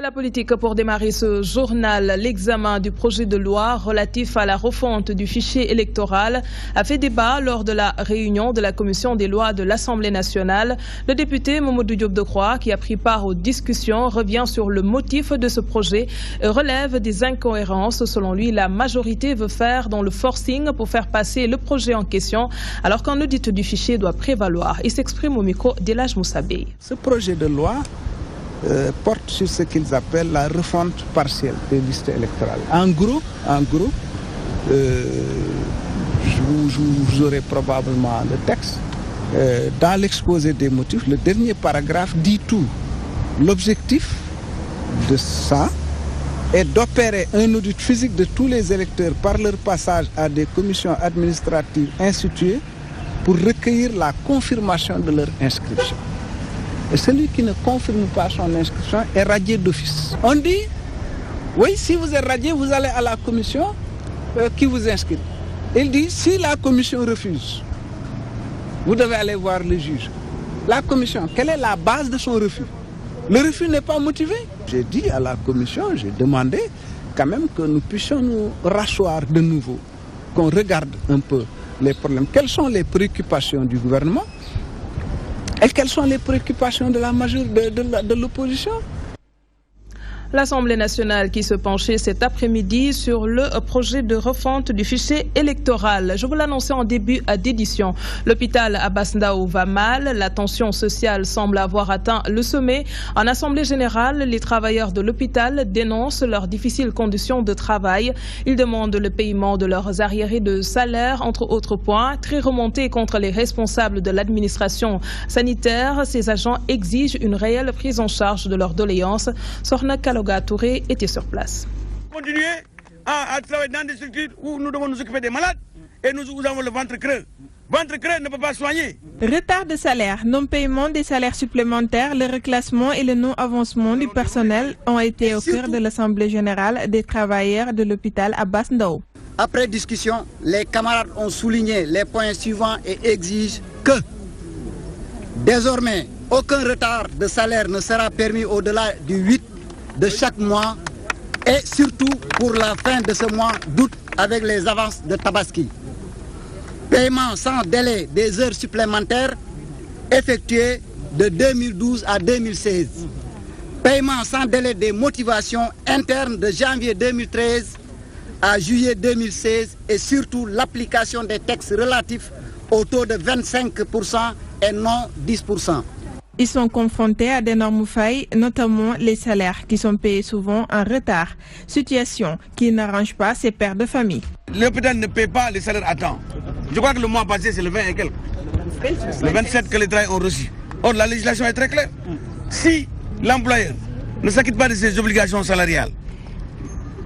La politique pour démarrer ce journal, l'examen du projet de loi relatif à la refonte du fichier électoral a fait débat lors de la réunion de la commission des lois de l'Assemblée nationale. Le député Mamadou Diop Decroix, qui a pris part aux discussions, revient sur le motif de ce projet et relève des incohérences. Selon lui, la majorité veut faire dans le forcing pour faire passer le projet en question, alors qu'un audit du fichier doit prévaloir. Il s'exprime au micro d'Elhadj Moussabé. Ce projet de loi porte sur ce qu'ils appellent la refonte partielle des listes électorales. En gros, vous aurez probablement le texte. Dans l'exposé des motifs, le dernier paragraphe dit tout. L'objectif de ça est d'opérer un audit physique de tous les électeurs par leur passage à des commissions administratives instituées pour recueillir la confirmation de leur inscription. Et celui qui ne confirme pas son inscription est radié d'office. On dit, oui, si vous êtes radié, vous allez à la commission qui vous inscrit. Il dit, si la commission refuse, vous devez aller voir le juge. La commission, quelle est la base de son refus? Le refus n'est pas motivé. J'ai dit à la commission, j'ai demandé quand même que nous puissions nous rasseoir de nouveau, qu'on regarde un peu les problèmes. Quelles sont les préoccupations du gouvernement? Et quelles sont les préoccupations de la majorité de l'opposition? L'Assemblée nationale qui se penchait cet après-midi sur le projet de refonte du fichier électoral. Je vous l'annonçais en début d'édition. L'hôpital Abass Ndao va mal. La tension sociale semble avoir atteint le sommet. En Assemblée générale, les travailleurs de l'hôpital dénoncent leurs difficiles conditions de travail. Ils demandent le paiement de leurs arriérés de salaire, entre autres points. Très remontés contre les responsables de l'administration sanitaire, ces agents exigent une réelle prise en charge de leurs doléances. Sorna Kaloga Touré était sur place. Continuer à travailler dans des structures où nous devons nous occuper des malades et nous avons le ventre creux. Ventre creux ne peut pas soigner. Retard de salaire, non-paiement des salaires supplémentaires, le reclassement et le non-avancement du personnel ont été au cœur de l'Assemblée générale des travailleurs de l'hôpital Abass Ndao. Après discussion, les camarades ont souligné les points suivants et exigent que désormais, aucun retard de salaire ne sera permis au-delà du 8 de chaque mois et surtout pour la fin de ce mois d'août avec les avances de Tabaski. Paiement sans délai des heures supplémentaires effectuées de 2012 à 2016. Paiement sans délai des motivations internes de janvier 2013 à juillet 2016 et surtout l'application des textes relatifs au taux de 25% et non 10%. Ils sont confrontés à d'énormes failles, notamment les salaires qui sont payés souvent en retard. Situation qui n'arrange pas ces pères de famille. L'hôpital ne paie pas les salaires à temps. Je crois que le mois passé, c'est le 20 et quelques. Le 27 que les travailleurs ont reçu. Or, la législation est très claire. Si l'employeur ne s'acquitte pas de ses obligations salariales,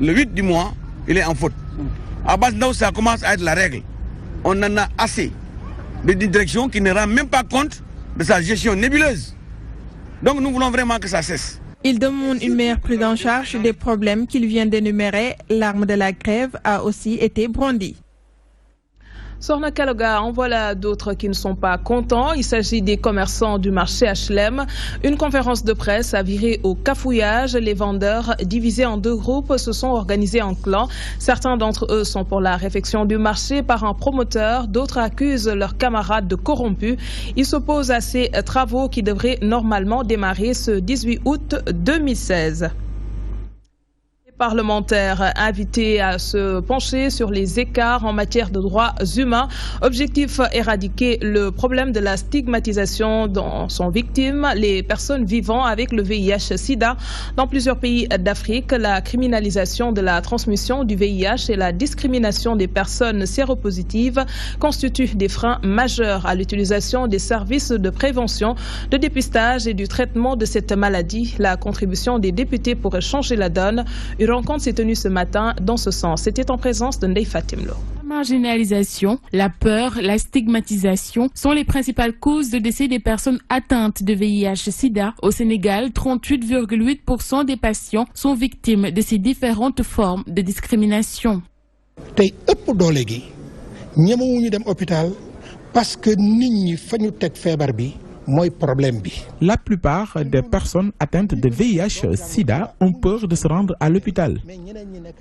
le 8 du mois, il est en faute. À Abass Ndao, ça commence à être la règle. On en a assez de direction qui ne rend même pas compte de sa gestion nébuleuse. Donc nous voulons vraiment que ça cesse. Il demande une meilleure prise en charge des problèmes qu'il vient d'énumérer. L'arme de la grève a aussi été brandie. Sorna Kaloga, en voilà d'autres qui ne sont pas contents. Il s'agit des commerçants du marché HLM. Une conférence de presse a viré au cafouillage. Les vendeurs, divisés en deux groupes, se sont organisés en clans. Certains d'entre eux sont pour la réfection du marché par un promoteur. D'autres accusent leurs camarades de corrompus. Ils s'opposent à ces travaux qui devraient normalement démarrer ce 18 août 2016. Parlementaires invités à se pencher sur les écarts en matière de droits humains. Objectif, éradiquer le problème de la stigmatisation dont sont victimes les personnes vivant avec le VIH-Sida. Dans plusieurs pays d'Afrique, la criminalisation de la transmission du VIH et la discrimination des personnes séropositives constituent des freins majeurs à l'utilisation des services de prévention, de dépistage et du traitement de cette maladie. La contribution des députés pourrait changer la donne. Une rencontre s'est tenue ce matin dans ce sens. C'était en présence de Ndeye Fatim Lo. La marginalisation, la peur, la stigmatisation sont les principales causes de décès des personnes atteintes de VIH-Sida. Au Sénégal, 38,8% des patients sont victimes de ces différentes formes de discrimination. Tay ëpp doole gi ñemewuñu dem hôpital parce que nit ñi fa ñu teg feebar bi mooy problème bi. La plupart des personnes atteintes de VIH/SIDA ont peur de se rendre à l'hôpital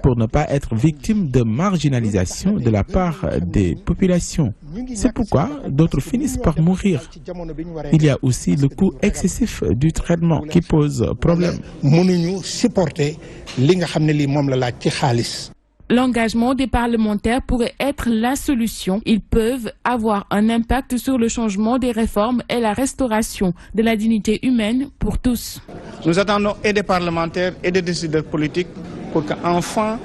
pour ne pas être victimes de marginalisation de la part des populations. C'est pourquoi d'autres finissent par mourir. Il y a aussi le coût excessif du traitement qui pose problème. mënuñu supporter li nga xam ne lii moom la laaj ci xaalis. L'engagement des parlementaires pourrait être la solution. Ils peuvent avoir un impact sur le changement des réformes et la restauration de la dignité humaine pour tous. Nous attendons et des parlementaires et des décideurs politiques pour qu'enfin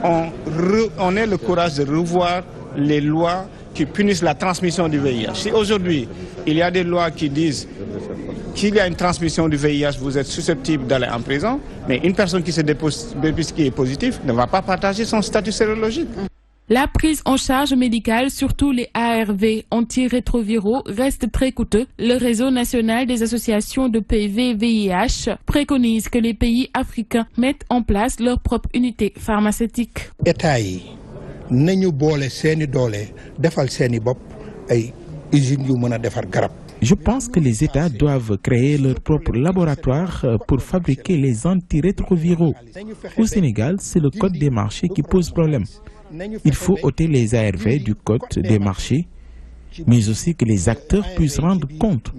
on ait le courage de revoir les lois qui punissent la transmission du VIH. Si aujourd'hui, il y a des lois qui disent qu'il y a une transmission du VIH, vous êtes susceptible d'aller en prison, mais une personne qui se dépose qui est positive ne va pas partager son statut sérologique. La prise en charge médicale, surtout les ARV antirétroviraux, reste très coûteux. Le réseau national des associations de PV-VIH préconise que les pays africains mettent en place leur propre unité pharmaceutique. État yi nañu boole seeni doole defal seeni bopp ay usines yu mën a defar garab. Je pense que les États doivent créer leur propre laboratoire pour fabriquer les antirétroviraux. Au Sénégal, c'est le code des marchés qui pose problème. Il faut ôter les ARV du code des marchés, mais aussi que les acteurs puissent rendre compte,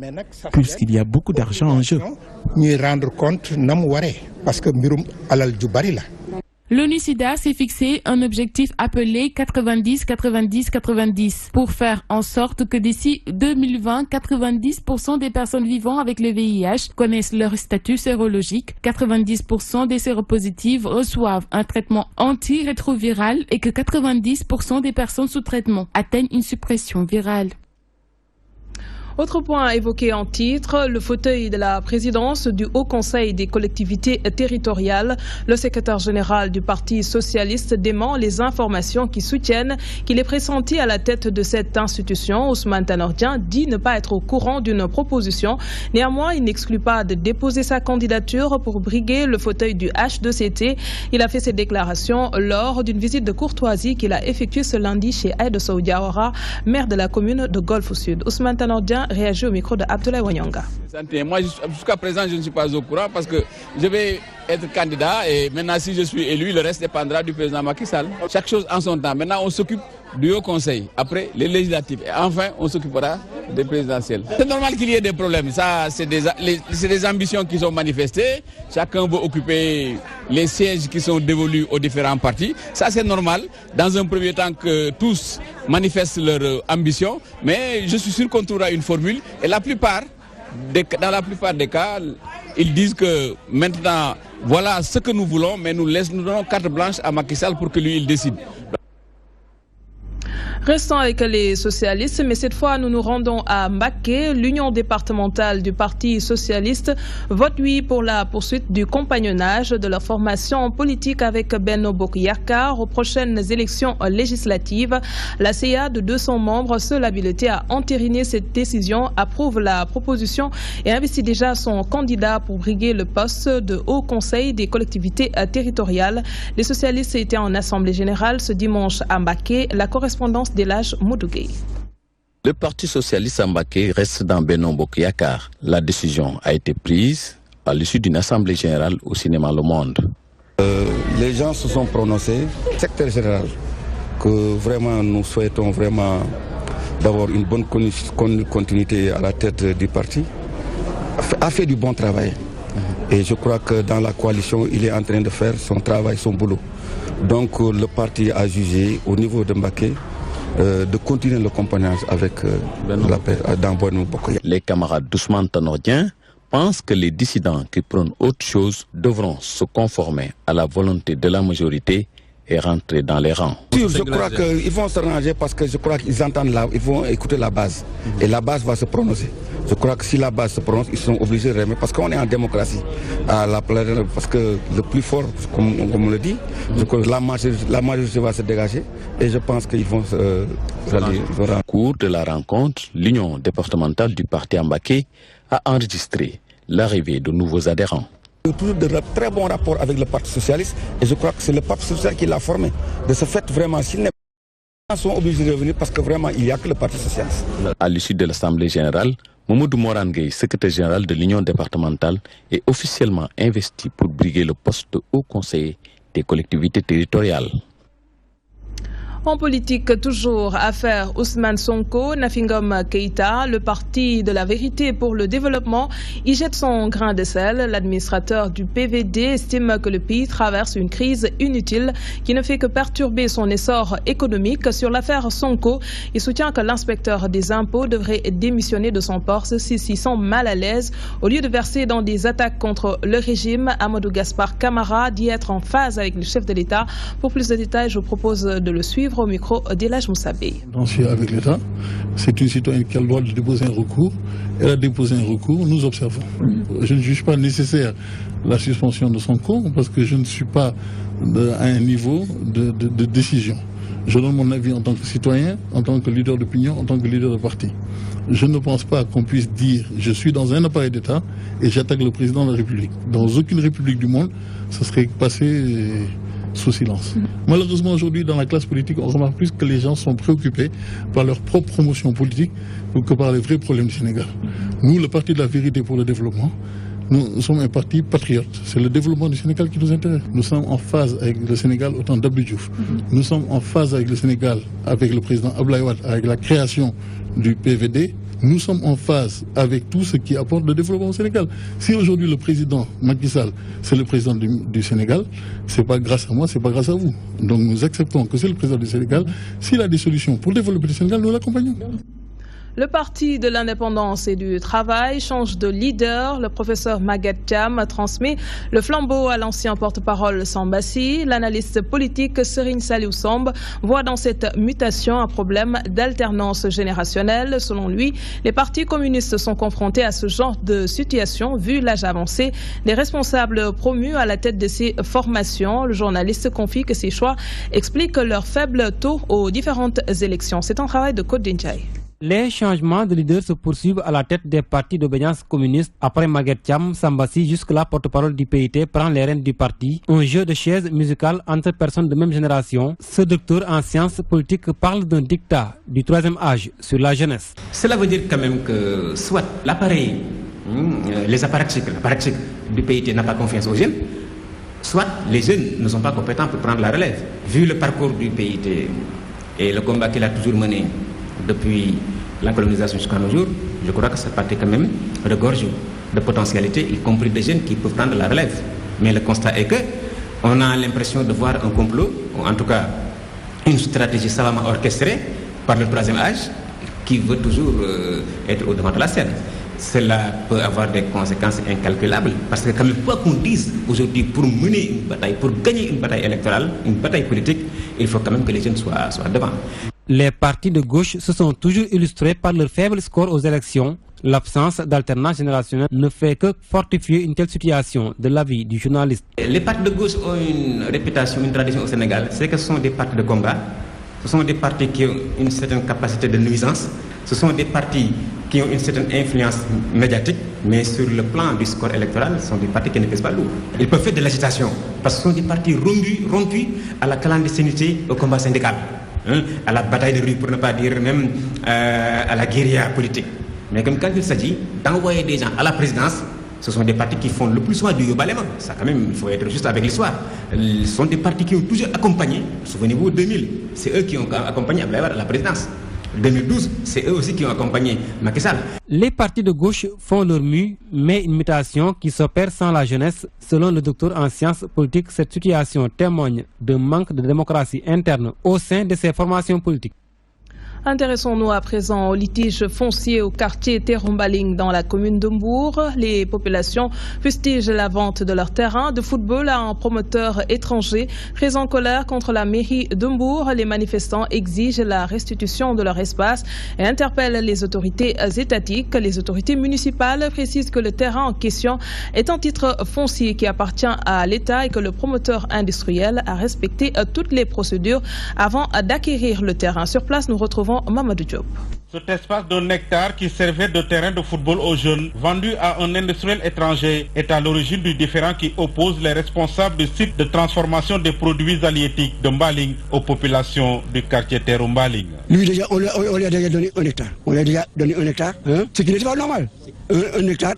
puisqu'il y a beaucoup d'argent en jeu. ñuy rendre compte na mu waree parce que mbirum alal ju bari la. L'ONU-SIDA s'est fixé un objectif appelé 90-90-90 pour faire en sorte que d'ici 2020, 90% des personnes vivant avec le VIH connaissent leur statut sérologique, 90% des séropositives reçoivent un traitement antirétroviral et que 90% des personnes sous traitement atteignent une suppression virale. Autre point à évoquer en titre, le fauteuil de la présidence du Haut Conseil des collectivités territoriales. Le secrétaire général du Parti socialiste dément les informations qui soutiennent qu'il est pressenti à la tête de cette institution. Ousmane Tanor Dieng dit ne pas être au courant d'une proposition. Néanmoins, il n'exclut pas de déposer sa candidature pour briguer le fauteuil du H2CT. Il a fait ses déclarations lors d'une visite de courtoisie qu'il a effectuée ce lundi chez Aïda Sow Diawara, maire de la commune de Golfe Sud. Ousmane Tanor Dieng réagit au micro de Abdoulaye Wanyanga. Moi, jusqu'à présent, je ne suis pas au courant parce que je vais être candidat et maintenant, si je suis élu, le reste dépendra du président Macky Sall. Chaque chose en son temps. Maintenant, on s'occupe du Haut Conseil, après les législatives et enfin, on s'occupera des présidentielles. C'est normal qu'il y ait des problèmes. Ça, c'est des ambitions qui sont manifestées. Chacun veut occuper les sièges qui sont dévolus aux différents partis. Ça, c'est normal. Dans un premier temps que tous manifestent leur ambition, mais je suis sûr qu'on trouvera une formule. Et dans la plupart des cas, ils disent que maintenant, voilà ce que nous voulons, mais nous donnons carte blanche à Macky Sall pour que lui, il décide. Restons avec les socialistes, mais cette fois nous nous rendons à Mbacké. L'union départementale du Parti socialiste vote oui pour la poursuite du compagnonnage de leur formation politique avec Benno Bokk Yakaar aux prochaines élections législatives. La CA de 200 membres, seule habilitée à entériner cette décision, approuve la proposition et investit déjà son candidat pour briguer le poste de Haut Conseil des collectivités territoriales. Les socialistes étaient en assemblée générale ce dimanche à Mbacké. La correspondance d'Elhadj Modou Gueye. Le Parti socialiste à Mbacké reste dans Benno Bokk Yakaar. La décision a été prise à l'issue d'une assemblée générale au cinéma Le Monde. Les gens se sont prononcés, secrétaire général, que vraiment nous souhaitons vraiment d'avoir une bonne continuité à la tête du parti, a fait du bon travail. Et je crois que dans la coalition, il est en train de faire son travail, son boulot. Donc le parti a jugé au niveau de Mbacké de continuer le compagnonnage avec dans Benno Bokk Yakaar. Les camarades d'Ousmane Tanor Dieng pensent que les dissidents qui prônent autre chose devront se conformer à la volonté de la majorité et rentrer dans les rangs. Je crois qu'ils vont se ranger parce que je crois qu'ils entendent ils vont écouter la base et la base va se prononcer. Je crois que si la base se prononce, ils sont obligés de remettre parce qu'on est en démocratie. Parce que le plus fort, comme on le dit, je crois que la majorité va se dégager et je pense qu'ils vont se rallier. Au cours de la rencontre, l'union départementale du parti à Mbacké a enregistré l'arrivée de nouveaux adhérents. Toujours de très bons rapports avec le Parti socialiste et je crois que c'est le Parti socialiste qui l'a formé. De ce fait, vraiment, s'il n'est Ils sont obligés de revenir parce que vraiment, il n'y a que le Parti socialiste. À l'issue de l'Assemblée générale, Mamadou Morangay, secrétaire général de l'Union départementale, est officiellement investi pour briguer le poste de haut conseiller des collectivités territoriales. En politique, toujours, affaire Ousmane Sonko, Nafingom Keïta, le parti de la vérité pour le développement, y jette son grain de sel. L'administrateur du PVD estime que le pays traverse une crise inutile qui ne fait que perturber son essor économique. Sur l'affaire Sonko, il soutient que l'inspecteur des impôts devrait démissionner de son poste s'il s'y sent mal à l'aise. Au lieu de verser dans des attaques contre le régime, Amadou Gaspard Camara dit être en phase avec le chef de l'État. Pour plus de détails, je vous propose de le suivre au micro d'Elage Moussabé. Avec l'État, c'est une citoyenne qui a le droit de déposer un recours. Elle a déposé un recours, nous observons. Je ne juge pas nécessaire la suspension de son compte parce que je ne suis pas à un niveau de décision. Je donne mon avis en tant que citoyen, en tant que leader d'opinion, en tant que leader de parti. Je ne pense pas qu'on puisse dire je suis dans un appareil d'État et j'attaque le président de la République. Dans aucune république du monde, ce serait passé sous silence. Malheureusement, aujourd'hui, dans la classe politique, on remarque plus que les gens sont préoccupés par leur propre promotion politique que par les vrais problèmes du Sénégal. Nous, le Parti de la vérité pour le développement, nous sommes un parti patriote. C'est le développement du Sénégal qui nous intéresse. Nous sommes en phase avec le Sénégal au temps d'Abdou Diouf. Nous sommes en phase avec le Sénégal, avec le président Abdoulaye Wade, avec la création du PVD. Nous sommes en phase avec tout ce qui apporte le développement au Sénégal. Si aujourd'hui le président Macky Sall, c'est le président du Sénégal, c'est pas grâce à moi, c'est pas grâce à vous. Donc nous acceptons que c'est le président du Sénégal. S'il a des solutions pour développer le Sénégal, nous l'accompagnons. Le parti de l'indépendance et du travail change de leader. Le professeur Maguette Thiam transmet le flambeau à l'ancien porte-parole Sambassi. L'analyste politique Serigne Saliou Samb voit dans cette mutation un problème d'alternance générationnelle. Selon lui, les partis communistes sont confrontés à ce genre de situation vu l'âge avancé des responsables promus à la tête de ces formations. Le journaliste confie que ces choix expliquent leur faible taux aux différentes élections. C'est un travail de Côte d'Indiaï. Les changements de leaders se poursuivent à la tête des partis d'obédience communiste. Après Maguette Thiam, Sambassi, jusque-là porte-parole du PIT, prend les rênes du parti. Un jeu de chaises musicales entre personnes de même génération. Ce docteur en sciences politiques parle d'un dictat du troisième âge sur la jeunesse. Cela veut dire quand même que soit l'appareil, les apparatchiks du PIT n'a pas confiance aux jeunes, soit les jeunes ne sont pas compétents pour prendre la relève. Vu le parcours du PIT et le combat qu'il a toujours mené depuis la colonisation jusqu'à nos jours, je crois que ce parti quand même regorge de potentialités, y compris des jeunes qui peuvent prendre la relève. Mais le constat est que on a l'impression de voir un complot, ou en tout cas une stratégie savamment orchestrée par le troisième âge qui veut toujours être au devant de la scène. Cela peut avoir des conséquences incalculables parce que quand même quoi qu'on dise aujourd'hui, pour mener une bataille, pour gagner une bataille électorale, une bataille politique, il faut quand même que les jeunes soient devant. Les partis de gauche se sont toujours illustrés par leur faible score aux élections. L'absence d'alternance générationnelle ne fait que fortifier une telle situation, de l'avis du journaliste. Les partis de gauche ont une réputation, une tradition au Sénégal, c'est que ce sont des partis de combat, ce sont des partis qui ont une certaine capacité de nuisance, ce sont des partis qui ont une certaine influence médiatique, mais sur le plan du score électoral, ce sont des partis qui ne pèsent pas lourd. Ils peuvent faire de l'agitation, parce que ce sont des partis rompus à la clandestinité, au combat syndical. À la bataille de rue, pour ne pas dire même à la guérilla politique. Mais comme quand il s'agit d'envoyer des gens à la présidence, ce sont des partis qui font le plus souvent du yobalema. Ça quand même, il faut être juste avec l'histoire. Ce sont des partis qui ont toujours accompagné, souvenez-vous, 2000, c'est eux qui ont accompagné Abdoulaye Wade à la présidence. 2012, c'est eux aussi qui ont accompagné Macky Sall. Les partis de gauche font leur mue, mais une mutation qui s'opère sans la jeunesse. Selon le docteur en sciences politiques, cette situation témoigne d'un manque de démocratie interne au sein de ces formations politiques. Intéressons-nous à présent au litige foncier au quartier Terumbaling dans la commune de Mbour. Les populations fustigent la vente de leur terrain de football à un promoteur étranger. Pris en colère contre la mairie de Mbour, les manifestants exigent la restitution de leur espace et interpellent les autorités étatiques. Les autorités municipales précisent que le terrain en question est un titre foncier qui appartient à l'État et que le promoteur industriel a respecté toutes les procédures avant d'acquérir le terrain. Sur place, nous retrouvons retrouvons Mamadou Diop. Cet espace d'un hectare qui servait de terrain de football aux jeunes, vendu à un industriel étranger, est à l'origine du différend qui oppose les responsables du site de transformation des produits halieutiques de Mbaling aux populations du quartier Terre Mbaling. Lui déjà, on lui a déjà donné un hectare. On lui a déjà donné un hectare, ce qui n'est pas normal. Un hectare,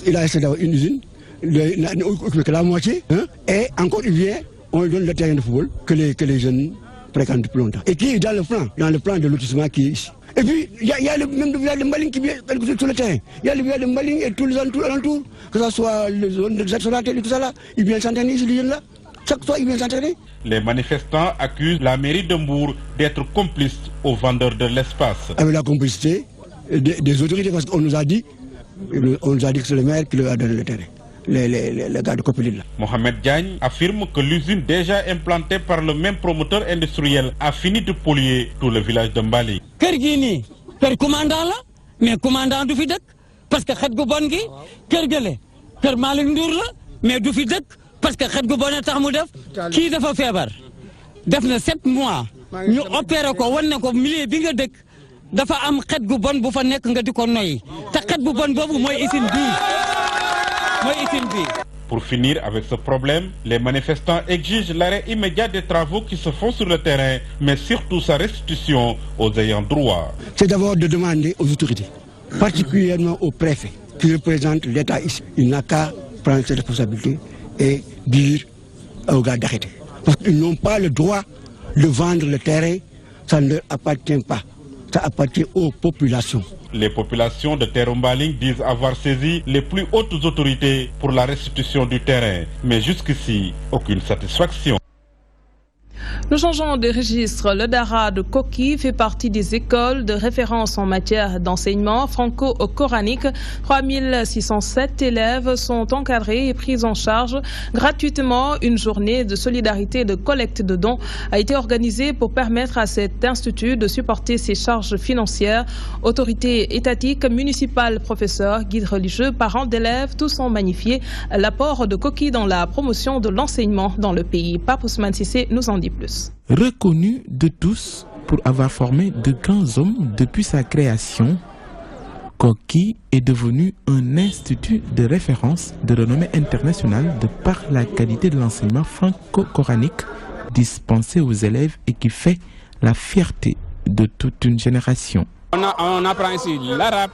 il a essayé d'avoir une usine, il n'a occupé que la moitié, et encore il vient, on lui donne le terrain de football que les jeunes fréquentent depuis longtemps. Et qui est dans le plan de lotissement qui est ici. Et puis, il y a même le village de Mbaling qui vient sur le terrain. Il y a le village de Mbaling et tous les alentours, que ce soit les zones de Zatsonatel et tout ça là, ils viennent s'entraîner ici, les jeunes là. Chaque fois, ils viennent s'entraîner. Les manifestants accusent la mairie de Mbour d'être complice aux vendeurs de l'espace. Avec la complicité des autorités, parce qu'on nous a dit que c'est le maire qui leur a donné le terrain. Les gars de Copeline. Mohamed Diagne affirme que l'usine déjà implantée par le même promoteur industriel a fini de polluer tout le village de Mbali. Kergini, per commandant là, mais commandant du fi dëkk parce que xet gu bon gi kër gële kër Malick Ndour la mais du fi dëkk parce que xet gu bon a tax mu def kii dafa feebar def na 7 mois ñu opéré ko wan ne ko milieu bi nga dëkk dafa am xet gu bon bu fa nekk nga di ko noyyi te xet bu bon boobu mooy usine bii. Pour finir avec ce problème, les manifestants exigent l'arrêt immédiat des travaux qui se font sur le terrain, mais surtout sa restitution aux ayants droit. C'est d'abord de demander aux autorités, particulièrement au préfet, qui représente l'État ici. Il n'a qu'à prendre ses responsabilités et dire aux gars d'arrêter. Parce qu'ils n'ont pas le droit de vendre le terrain, ça ne leur appartient pas. Ça appartient aux populations. Les populations de Terre Mbaling disent avoir saisi les plus hautes autorités pour la restitution du terrain. Mais jusqu'ici, aucune satisfaction. Nous changeons de registre. Le Dara de Koki fait partie des écoles de référence en matière d'enseignement franco-coranique. 3607 élèves sont encadrés et pris en charge gratuitement. Une journée de solidarité et de collecte de dons a été organisée pour permettre à cet institut de supporter ses charges financières. Autorités étatiques, municipales, professeurs, guides religieux, parents d'élèves, tous ont magnifié l'apport de Koki dans la promotion de l'enseignement dans le pays. Pape Ousmane Sissé nous en dit plus. Reconnu de tous pour avoir formé de grands hommes depuis sa création, Koki est devenu un institut de référence de renommée internationale de par la qualité de l'enseignement franco-coranique dispensé aux élèves et qui fait la fierté de toute une génération. On apprend ici l'arabe,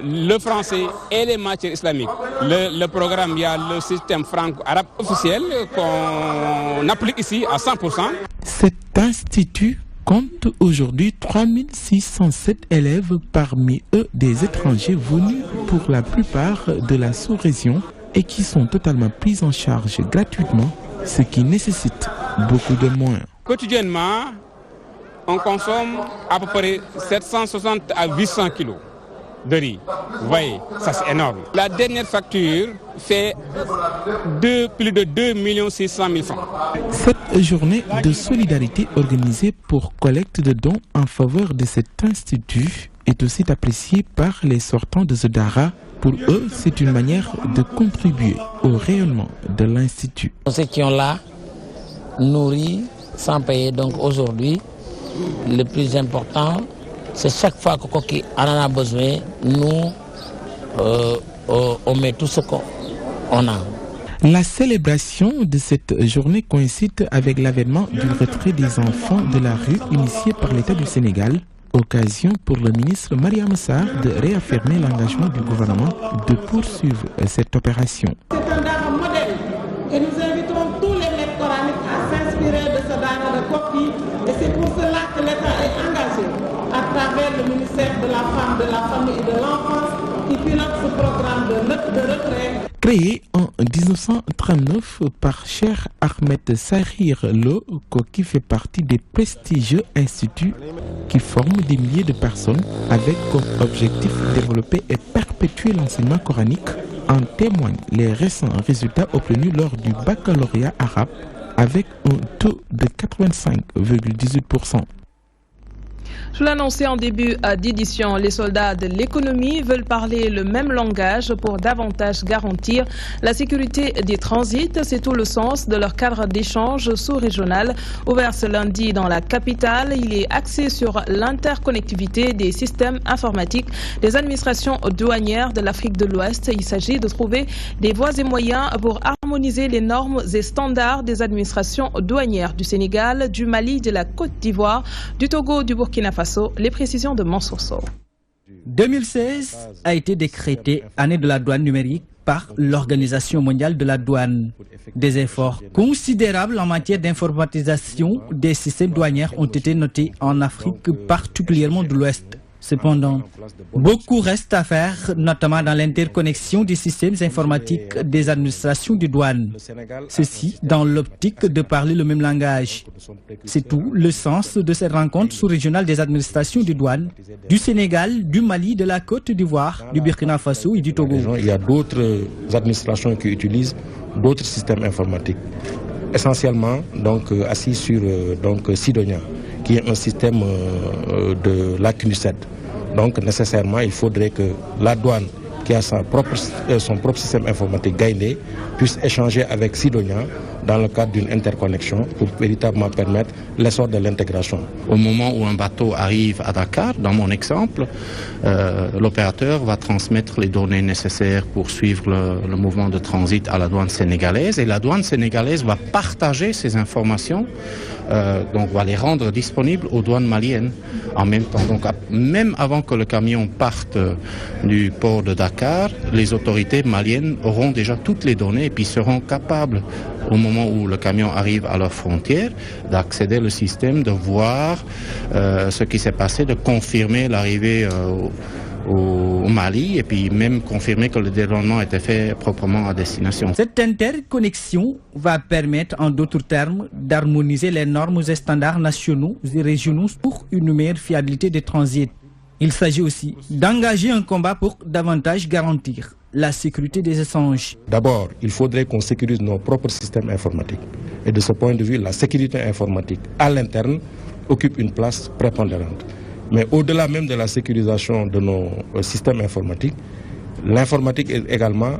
le français et les matières islamiques. Le programme, il y a le système franco-arabe officiel qu'on applique ici à 100%. Cet institut compte aujourd'hui 3607 élèves, parmi eux des étrangers venus pour la plupart de la sous-région et qui sont totalement pris en charge gratuitement, ce qui nécessite beaucoup de moyens. Quotidiennement, on consomme à peu près 760 à 800 kilos de riz. Vous voyez, ça c'est énorme. La dernière facture fait plus de 2 600 000 francs. Cette journée de solidarité organisée pour collecte de dons en faveur de cet institut est aussi appréciée par les sortants de Zodara. Pour eux, c'est une manière de contribuer au rayonnement de l'institut. Ceux qui ont là nourri sans payer. Donc aujourd'hui, le plus important, c'est chaque fois que Koki en a besoin, nous, on met tout ce qu'on a. La célébration de cette journée coïncide avec l'avènement du retrait des enfants de la rue initié par l'État du Sénégal. Occasion pour le ministre Mariam Sarr de réaffirmer l'engagement du gouvernement de poursuivre cette opération. C'est un dara modèle et nous invitons tous les maîtres coraniques à s'inspirer de ce dara de Koki et c'est pour cela que l'État est engagé à travers le ministère de la Femme, de la Famille et de l'Enfance qui pilote ce programme de retrait. Créé en 1939 par Cheikh Ahmed Sahir Lo, Koki fait partie des prestigieux instituts qui forment des milliers de personnes avec comme objectif de développer et perpétuer l'enseignement coranique. En témoignent les récents résultats obtenus lors du baccalauréat arabe avec un taux de 85,18%. Je l'annonçais en début d'édition, les soldats de l'économie veulent parler le même langage pour davantage garantir la sécurité des transits. C'est tout le sens de leur cadre d'échange sous-régional ouvert ce lundi dans la capitale. Il est axé sur l'interconnectivité des systèmes informatiques des administrations douanières de l'Afrique de l'Ouest. Il s'agit de trouver des voies et moyens pour harmoniser les normes et standards des administrations douanières du Sénégal, du Mali, de la Côte d'Ivoire, du Togo, du Burkina Faso. Les précisions de Mansour Sow. 2016 a été décrétée année de la douane numérique par l'Organisation mondiale de la douane. Des efforts considérables en matière d'informatisation des systèmes douaniers ont été notés en Afrique, particulièrement de l'Ouest. Cependant, beaucoup reste à faire, notamment dans l'interconnexion des systèmes informatiques des administrations de douane. Ceci dans l'optique de parler le même langage. C'est tout le sens de cette rencontre sous-régionale des administrations de douane du Sénégal, du Mali, de la Côte d'Ivoire, du Burkina Faso et du Togo. Il y a d'autres administrations qui utilisent d'autres systèmes informatiques, essentiellement donc assis sur Sidonia, qui est un système de la CNUSED. Donc nécessairement, il faudrait que la douane, qui a son propre système informatique Gaïndé, puisse échanger avec Sidonia dans le cadre d'une interconnexion pour véritablement permettre l'essor de l'intégration. Au moment où un bateau arrive à Dakar, dans mon exemple, l'opérateur va transmettre les données nécessaires pour suivre le mouvement de transit à la douane sénégalaise, et la douane sénégalaise va partager ces informations, donc va les rendre disponibles aux douanes maliennes en même temps. Donc même avant que le camion parte du port de Dakar, les autorités maliennes auront déjà toutes les données et puis seront capables, au moment où le camion arrive à leur frontière, d'accéder au système, de voir ce qui s'est passé, de confirmer l'arrivée au Mali et puis même confirmer que le déroulement était fait proprement à destination. Cette interconnexion va permettre, en d'autres termes, d'harmoniser les normes et standards nationaux et régionaux pour une meilleure fiabilité des transits. Il s'agit aussi d'engager un combat pour davantage garantir la sécurité des échanges. D'abord, il faudrait qu'on sécurise nos propres systèmes informatiques. Et de ce point de vue, la sécurité informatique à l'interne occupe une place prépondérante. Mais au-delà même de la sécurisation de nos systèmes informatiques, l'informatique également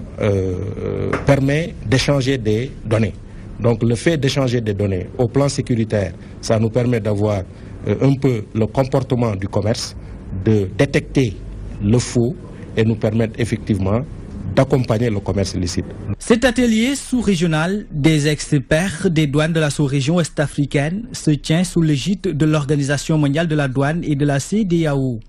permet d'échanger des données. Donc le fait d'échanger des données au plan sécuritaire, ça nous permet d'avoir un peu le comportement du commerce, de détecter le faux et nous permettre effectivement d'accompagner le commerce illicite. Cet atelier sous-régional des experts des douanes de la sous-région ouest-africaine se tient sous l'égide de l'Organisation mondiale de la douane et de la CEDEAO.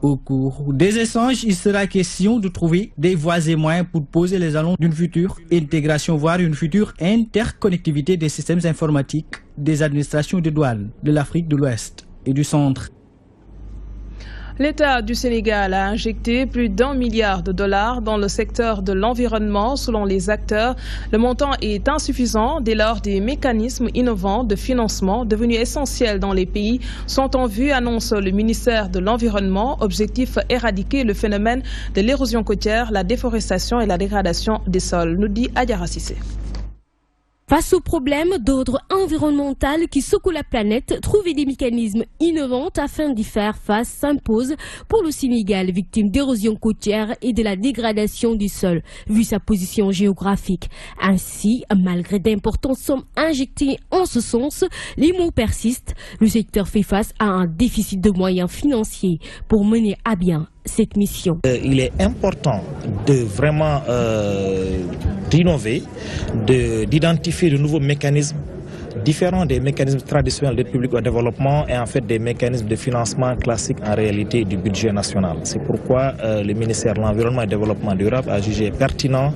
Au cours des échanges, il sera question de trouver des voies et moyens pour poser les jalons d'une future intégration, voire une future interconnectivité des systèmes informatiques des administrations de douane de l'Afrique de l'Ouest et du Centre. L'État du Sénégal a injecté plus d'1 milliard de dollars dans le secteur de l'environnement. Selon les acteurs, le montant est insuffisant dès lors des mécanismes innovants de financement devenus essentiels dans les pays sont en vue, annonce le ministère de l'Environnement. Objectif éradiquer le phénomène de l'érosion côtière, la déforestation et la dégradation des sols, nous dit Adjara Cissé. Face aux problèmes d'ordre environnemental qui secouent la planète, trouver des mécanismes innovants afin d'y faire face s'impose pour le Sénégal, victime d'érosion côtière et de la dégradation du sol, vu sa position géographique. Ainsi, malgré d'importantes sommes injectées en ce sens, les maux persistent. Le secteur fait face à un déficit de moyens financiers pour mener à bien cette mission. Il est important de vraiment d'innover, d'identifier de nouveaux mécanismes différents des mécanismes traditionnels d'aide publique au développement et en fait des mécanismes de financement classiques en réalité du budget national. C'est pourquoi le ministère de l'Environnement et du Développement durable a jugé pertinent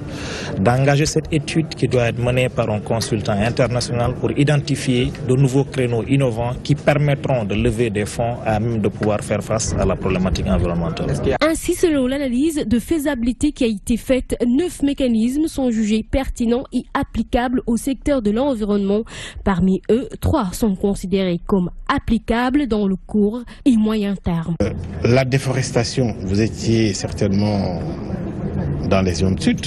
d'engager cette étude qui doit être menée par un consultant international pour identifier de nouveaux créneaux innovants qui permettront de lever des fonds à même de pouvoir faire face à la problématique environnementale. Ainsi, selon l'analyse de faisabilité qui a été faite, 9 mécanismes sont jugés pertinents et applicables au secteur de l'environnement. Parmi eux, 3 sont considérés comme applicables dans le court et moyen terme. La déforestation, vous étiez certainement dans les zones sud.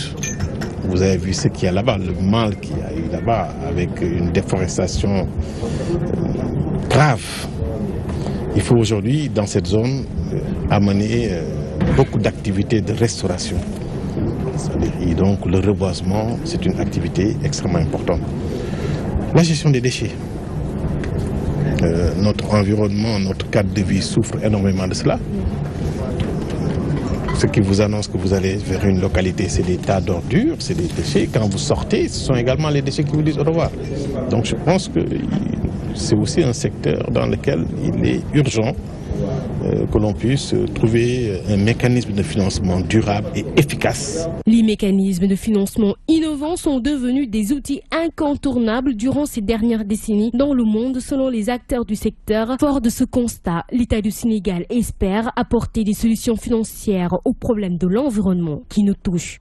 Vous avez vu ce qu'il y a là-bas, le mal qu'il y a eu là-bas, avec une déforestation grave. Il faut aujourd'hui, dans cette zone, amener beaucoup d'activités de restauration. Et donc le reboisement, c'est une activité extrêmement importante. La gestion des déchets. Notre environnement, notre cadre de vie souffre énormément de cela. Ce qui vous annonce que vous allez vers une localité, c'est des tas d'ordures, c'est des déchets. Quand vous sortez, ce sont également les déchets qui vous disent au revoir. Donc je pense que c'est aussi un secteur dans lequel il est urgent que l'on puisse trouver un mécanisme de financement durable et efficace. Les mécanismes de financement innovants sont devenus des outils incontournables durant ces dernières décennies dans le monde selon les acteurs du secteur. Fort de ce constat, l'État du Sénégal espère apporter des solutions financières aux problèmes de l'environnement qui nous touchent.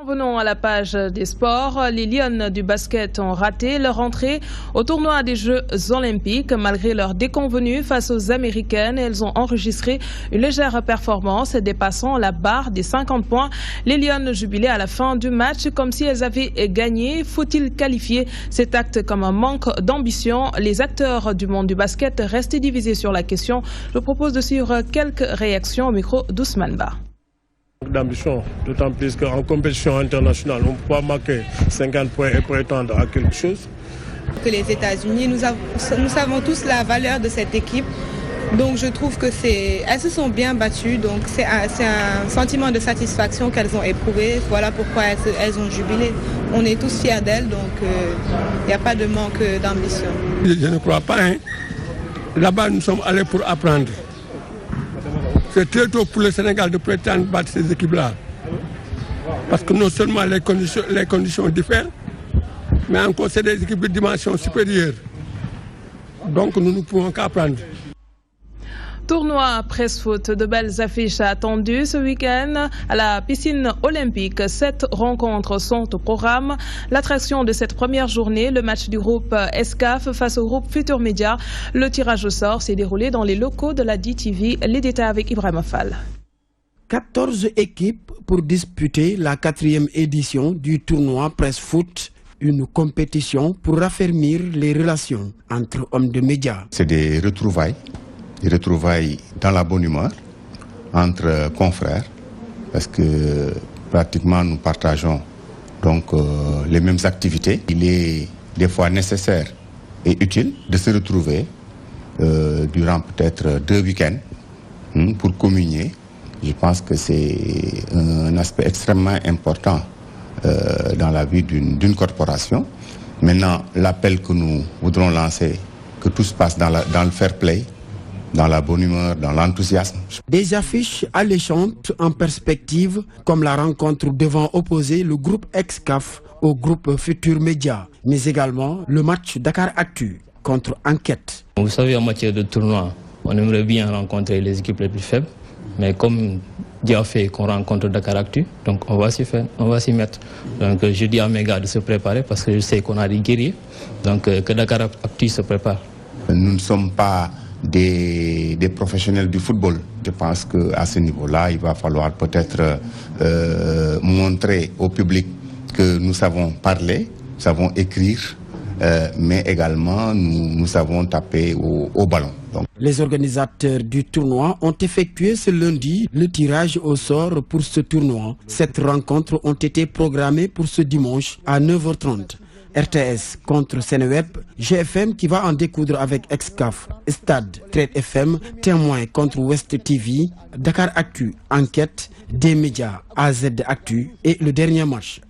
Venons à la page des sports. Les Lions du basket ont raté leur entrée au tournoi des Jeux Olympiques. Malgré leur déconvenue face aux Américaines, elles ont enregistré une légère performance dépassant la barre des 50 points. Les Lions jubilaient à la fin du match comme si elles avaient gagné. Faut-il qualifier cet acte comme un manque d'ambition? Les acteurs du monde du basket restent divisés sur la question. Je propose de suivre quelques réactions au micro d'Ousmane Ba. D'ambition, d'autant plus qu'en compétition internationale, on ne peut pas marquer 50 points et prétendre à quelque chose. Que les États-Unis, nous savons tous la valeur de cette équipe, donc je trouve que elles se sont bien battues, donc c'est un sentiment de satisfaction qu'elles ont éprouvé. Voilà pourquoi elles ont jubilé. On est tous fiers d'elles, donc il n'y a pas de manque d'ambition. Je ne crois pas. Là-bas, nous sommes allés pour apprendre. C'est très tôt pour le Sénégal de prétendre battre ces équipes-là. Parce que non seulement les conditions diffèrent, mais encore c'est des équipes de dimension supérieure. Donc nous ne pouvons qu'apprendre. Tournoi presse-foot, de belles affiches attendues ce week-end à la piscine olympique. 7 rencontres sont au programme. L'attraction de cette première journée, le match du groupe ESCAF face au groupe Futur Média. Le tirage au sort s'est déroulé dans les locaux de la DTV. Les détails avec Ibrahima Fall. 14 équipes pour disputer la 4e édition du tournoi presse-foot. Une compétition pour raffermir les relations entre hommes de médias. C'est des retrouvailles dans la bonne humeur entre confrères, parce que pratiquement nous partageons donc les mêmes activités. Il est des fois nécessaire et utile de se retrouver durant peut-être 2 week-ends pour communier. Je pense que c'est un aspect extrêmement important dans la vie d'une corporation. Maintenant, l'appel que nous voudrons lancer, que tout se passe dans le fair play, dans la bonne humeur, dans l'enthousiasme. Des affiches alléchantes en perspective, comme la rencontre devant opposer le groupe ESCAF au groupe Futur Média, mais également le match Dakar Actu contre Enquête. Vous savez, en matière de tournoi, on aimerait bien rencontrer les équipes les plus faibles, mais comme Dieu a fait qu'on rencontre Dakar Actu, donc on va s'y mettre. Donc je dis à mes gars de se préparer parce que je sais qu'on a des guerriers, donc que Dakar Actu se prépare. Nous ne sommes pas des professionnels du football. Je pense qu'à ce niveau-là, il va falloir peut-être montrer au public que nous savons parler, nous savons écrire, mais également nous savons taper au ballon. Donc. Les organisateurs du tournoi ont effectué ce lundi le tirage au sort pour ce tournoi. 7 rencontres ont été programmées pour ce dimanche à 9h30. RTS contre Seneweb, GFM qui va en découdre avec ESCAF, Stade, Trade FM, Témoin contre West TV, Dakar Actu, Enquête, des médias, AZ Actu et le dernier match